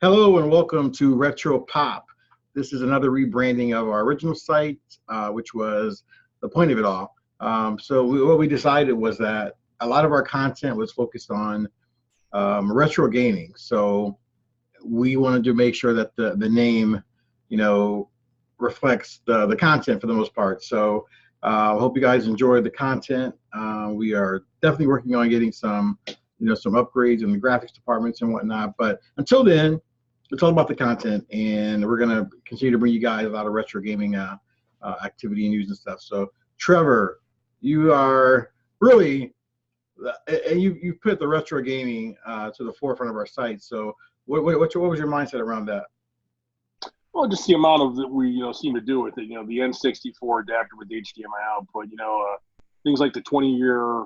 Hello and welcome to Retro Pop. This is another rebranding of our original site, which was the point of it all. What we decided was that a lot of our content was focused on retro gaming. So we wanted to make sure that the name, reflects the content for the most part. So I hope you guys enjoyed the content. We are definitely working on getting some upgrades in the graphics departments and whatnot. But until then, it's all about the content, and we're gonna continue to bring you guys a lot of retro gaming activity and news and stuff. So, Trevor, you are really, and you put the retro gaming to the forefront of our site. So, what was your mindset around that? Well, just the amount of that we seem to do with it. The N64 adapter with HDMI output. Things like the 20-year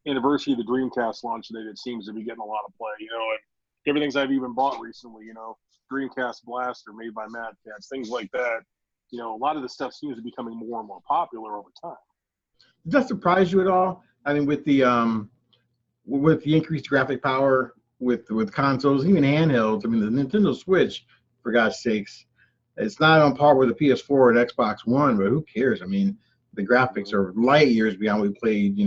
anniversary of the Dreamcast launch date. It seems to be getting a lot of play. And everything's I've even bought recently. Dreamcast Blaster made by Mad Catz, things like that. A lot of this stuff seems to be becoming more and more popular over time. Does that surprise you at all? I mean, with the increased graphic power with consoles, even handhelds. I mean, the Nintendo Switch, for God's sakes, it's not on par with the PS4 and Xbox One, but who cares? I mean, the graphics are light years beyond what we played,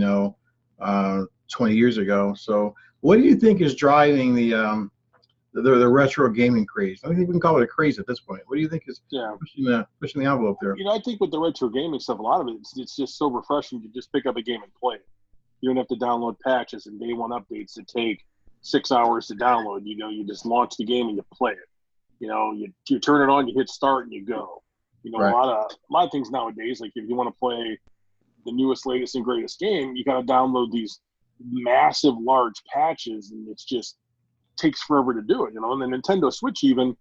20 years ago. So, what do you think is driving the retro gaming craze? I don't think we can call it a craze at this point. What do you think is pushing the envelope there? I think with the retro gaming stuff, a lot of it, it's just so refreshing to just pick up a game and play it. You don't have to download patches and day one updates that take 6 hours to download. You just launch the game and you play it. You turn it on, you hit start, and you go. Right. A lot of things nowadays, like if you want to play the newest, latest, and greatest game, you got to download these massive, large patches, and it just takes forever to do it. And the Nintendo Switch, even,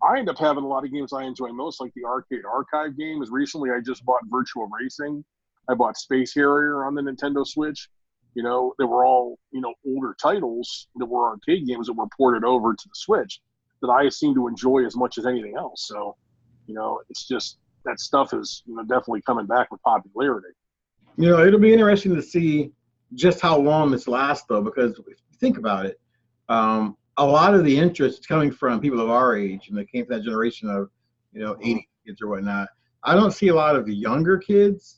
I end up having a lot of games I enjoy most, like the Arcade Archive games. Recently, I just bought Virtua Racing. I bought Space Harrier on the Nintendo Switch. They were all, older titles that were arcade games that were ported over to the Switch that I seem to enjoy as much as anything else. So, it's just that stuff is, definitely coming back with popularity. It'll be interesting to see just how long this lasts, though, because if you think about it, a lot of the interest is coming from people of our age, and they came from that generation of, 80 kids or whatnot. I don't see a lot of the younger kids,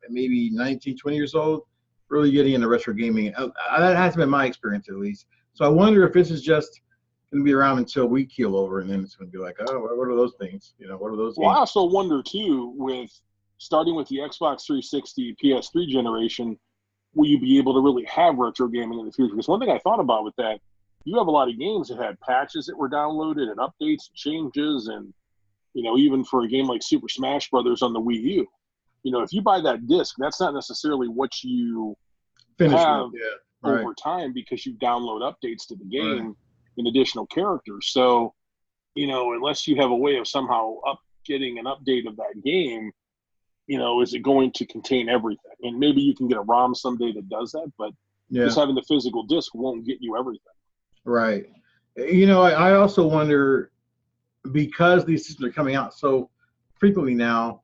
maybe 19, 20 years old, really getting into retro gaming. That has been my experience, at least. So I wonder if this is just going to be around until we keel over, and then it's going to be like, oh, what are those things? What are those Well, games? I also wonder, too, starting with the Xbox 360, PS3 generation, will you be able to really have retro gaming in the future? Because one thing I thought about with that, you have a lot of games that had patches that were downloaded and updates and changes, and even for a game like Super Smash Brothers on the Wii U, if you buy that disc, that's not necessarily what you have over time, because you download updates to the game and additional characters. So, unless you have a way of somehow getting an update of that game, is it going to contain everything? And maybe you can get a ROM someday that does that, but just having the physical disc won't get you everything. Right. I also wonder, because these systems are coming out so frequently now,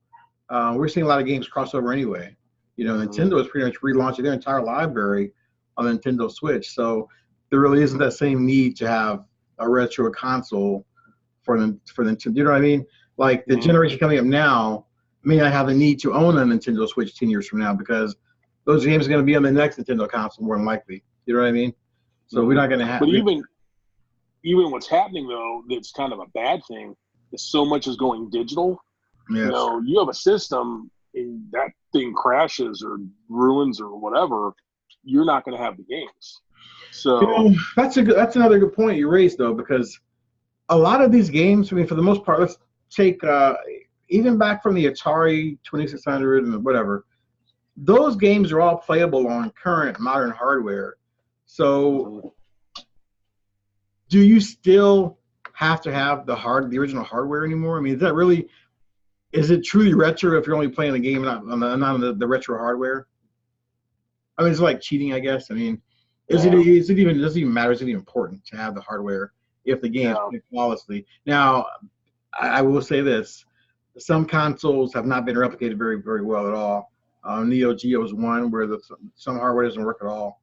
we're seeing a lot of games cross over anyway. Nintendo is pretty much relaunching their entire library on the Nintendo Switch. So there really isn't that same need to have a retro console for Nintendo. You know what I mean? Like the generation coming up now may not have the need to own a Nintendo Switch 10 years from now, because those games are going to be on the next Nintendo console more than likely. You know what I mean? So we're not going to have. But even what's happening, though, that's kind of a bad thing, is so much is going digital. Yes. You have a system and that thing crashes or ruins or whatever, you're not going to have the games. So that's another good point you raised, though, because a lot of these games, I mean, for the most part, let's take even back from the Atari 2600 and whatever, those games are all playable on current modern hardware. So do you still have to have the original hardware anymore? I mean, is it truly retro if you're only playing the game not on the retro hardware? I mean, it's like cheating, I guess. I mean, does it even matter? Is it even important to have the hardware if the game is played flawlessly? Now, I will say this: some consoles have not been replicated very, very well at all. Neo Geo is one where some hardware doesn't work at all.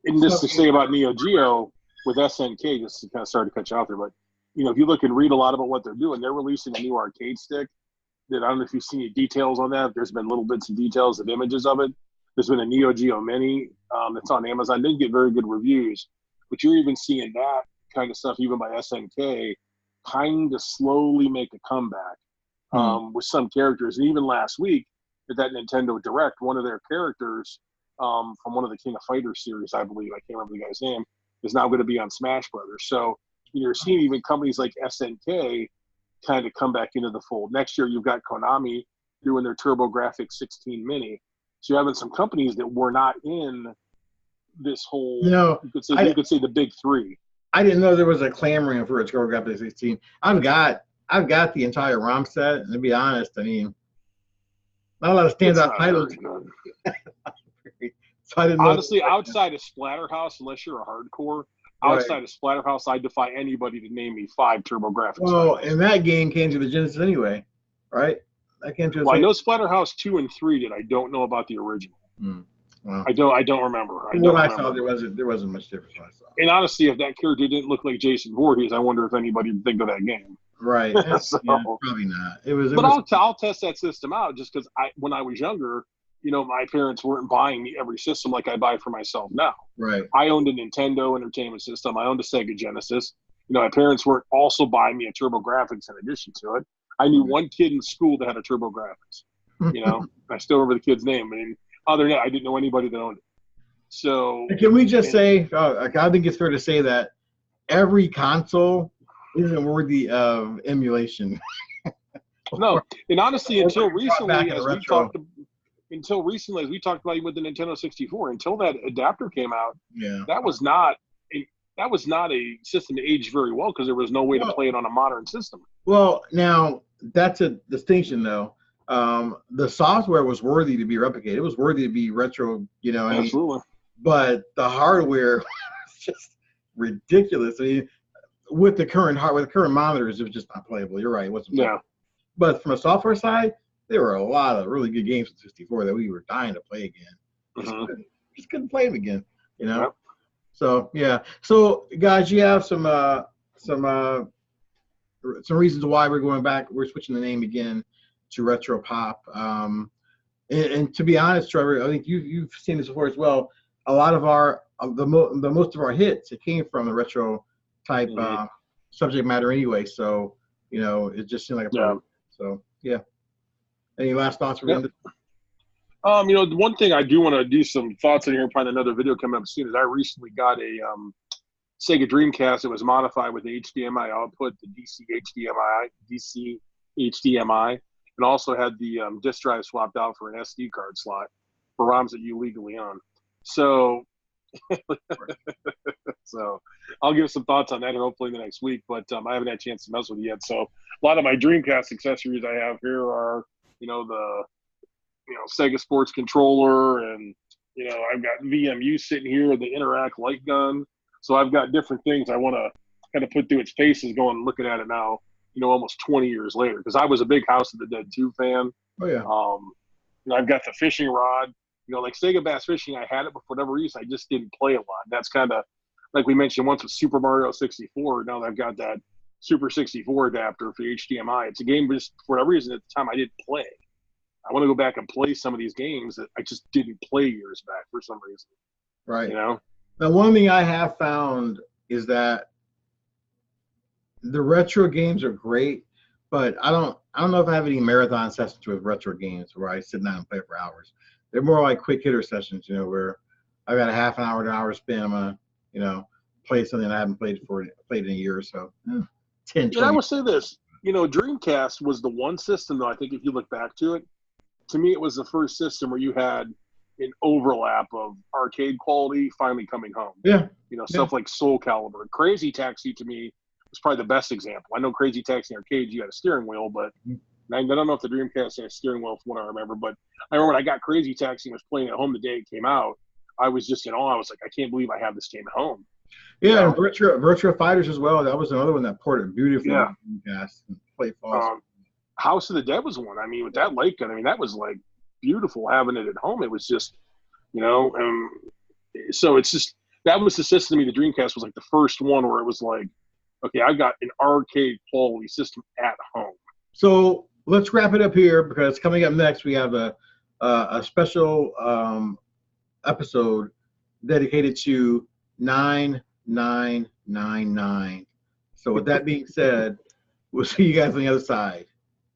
And just to say about Neo Geo, with SNK, just to kind of start to cut you out there, but if you look and read a lot about what they're doing, they're releasing a new arcade stick. That I don't know if you've seen any details on that. There's been little bits and details of images of it. There's been a Neo Geo Mini that's on Amazon. Didn't get very good reviews, but you're even seeing that kind of stuff even by SNK kind of slowly make a comeback with some characters. And even last week at that Nintendo Direct, one of their characters from one of the King of Fighters series, I believe, I can't remember the guy's name, is now going to be on Smash Brothers. So you're seeing even companies like SNK kind of come back into the fold. Next year, you've got Konami doing their TurboGrafx 16 Mini. So you're having some companies that were not in this whole, you could say the big three. I didn't know there was a clamoring for a TurboGrafx 16. I've got the entire ROM set, and to be honest, I mean, not a lot of standout titles. So I didn't know. Honestly, outside of Splatterhouse, unless you're a hardcore, outside of Splatterhouse, I defy anybody to name me 5 TurboGrafx. Well, and that game came to the Genesis anyway, right? That came to. Well, I know Splatterhouse 2 and 3 did. I don't know about the original. Well, I don't remember. I saw, there wasn't much difference. What I saw. And honestly, if that character didn't look like Jason Voorhees, I wonder if anybody would think of that game. Right. So, yeah, probably not. I'll test that system out just because when I was younger, my parents weren't buying me every system like I buy for myself now. Right. I owned a Nintendo Entertainment System. I owned a Sega Genesis. My parents weren't also buying me a TurboGrafx in addition to it. I knew one kid in school that had a TurboGrafx. I still remember the kid's name. And other than that, I didn't know anybody that owned it. So can we just say, I think it's fair to say that every console isn't worthy of emulation. No, and honestly, until recently, as we talked about with the Nintendo 64, until that adapter came out, that was not a system that aged very well because there was no way to play it on a modern system. Well, now that's a distinction, though. The software was worthy to be replicated. It was worthy to be retro, Absolutely. But the hardware was just ridiculous. I mean, with the current monitors, it was just not playable. You're right. It wasn't playable. But from a software side, there were a lot of really good games in 64 that we were dying to play again. Just couldn't play them again, Yep. So yeah. So guys, you have some reasons why we're going back. We're switching the name again to Retro Pop. And to be honest, Trevor, I think you've seen this before as well. A lot of most of our hits, it came from the retro type subject matter anyway. So it just seemed like a So yeah. Any last thoughts for the the one thing I do want to do some thoughts in here and find another video coming up soon is I recently got a Sega Dreamcast that was modified with HDMI output, the DC HDMI, and also had the disk drive swapped out for an SD card slot for ROMs that you legally own. So, I'll give some thoughts on that here hopefully in the next week, but I haven't had a chance to mess with it yet. So a lot of my Dreamcast accessories I have here are, the Sega Sports controller, and I've got VMU sitting here, the Interact light gun. So I've got different things I want to kind of put through its paces going and looking at it now, almost 20 years later, because I was a big House of the Dead 2 fan. Oh yeah. I've got the fishing rod. Like Sega Bass Fishing, I had it, but for whatever reason, I just didn't play a lot. That's kind of like we mentioned once with Super Mario 64. Now that I've got that Super 64 adapter for HDMI. It's a game just for whatever reason at the time I didn't play. I want to go back and play some of these games that I just didn't play years back for some reason. Right. Now, one thing I have found is that the retro games are great, but I don't know if I have any marathon sessions with retro games where I sit down and play for hours. They're more like quick hitter sessions, where I got a half an hour to an hour spin. I'm gonna, play something I haven't played in a year or so. 10, 20. And I will say this, Dreamcast was the one system though. I think if you look back to it, to me it was the first system where you had an overlap of arcade quality finally coming home. Yeah. Stuff like Soul Calibur. Crazy Taxi to me was probably the best example. I know Crazy Taxi arcade, you had a steering wheel, but I don't know if the Dreamcast had a steering wheel from what I remember, but I remember when I got Crazy Taxi and was playing at home the day it came out, I was just in awe. I was like, I can't believe I have this game at home. Yeah, and Virtua Fighters as well. That was another one that ported beautifully on Dreamcast and played false. House of the Dead was one. I mean, with that light gun, that was like beautiful having it at home. It was just, so it's just that was the system to me. The Dreamcast was like the first one where it was like, okay, I've got an arcade quality system at home. So let's wrap it up here because coming up next we have a special episode dedicated to 9999. So with that being said, we'll see you guys on the other side.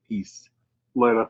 Peace. Later.